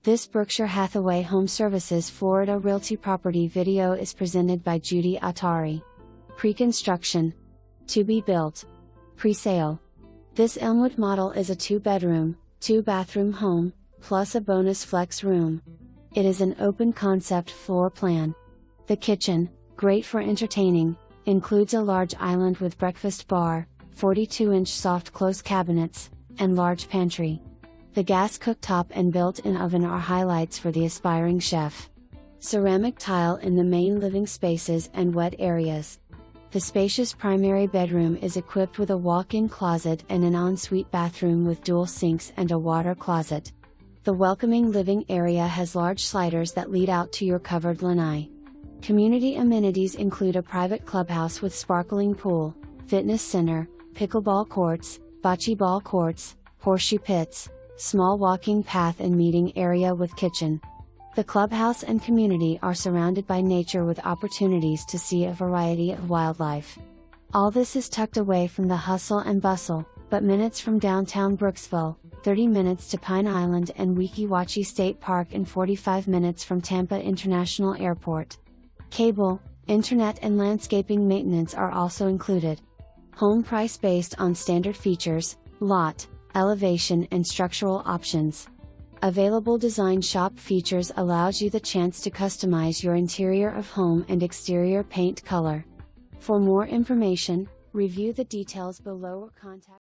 This Berkshire Hathaway HomeServices Florida Realty property video is presented by Judy Atari. Pre-construction. To be built. Pre-sale. This Elmwood model is a 2-bedroom, 2-bathroom home, plus a bonus flex room. It is an open concept floor plan. The kitchen, great for entertaining, includes a large island with breakfast bar, 42-inch soft close cabinets, and large pantry. The gas cooktop and built-in oven are highlights for the aspiring chef. Ceramic tile in the main living spaces and wet areas. The spacious primary bedroom is equipped with a walk-in closet and an ensuite bathroom with dual sinks and a water closet. The welcoming living area has large sliders that lead out to your covered lanai. Community amenities include a private clubhouse with sparkling pool, fitness center, pickleball courts, bocce ball courts, horseshoe pits, small walking path and meeting area with kitchen. The clubhouse and community are surrounded by nature with opportunities to see a variety of wildlife. All this is tucked away from the hustle and bustle, but minutes from downtown Brooksville, 30 minutes to Pine Island and Weeki Wachee State Park and 45 minutes from Tampa International Airport. Cable, internet and landscaping maintenance are also included. Home price based on standard features, lot, elevation and structural options. Available design shop features allows you the chance to customize your interior of home and exterior paint color. For more information, review the details below or contact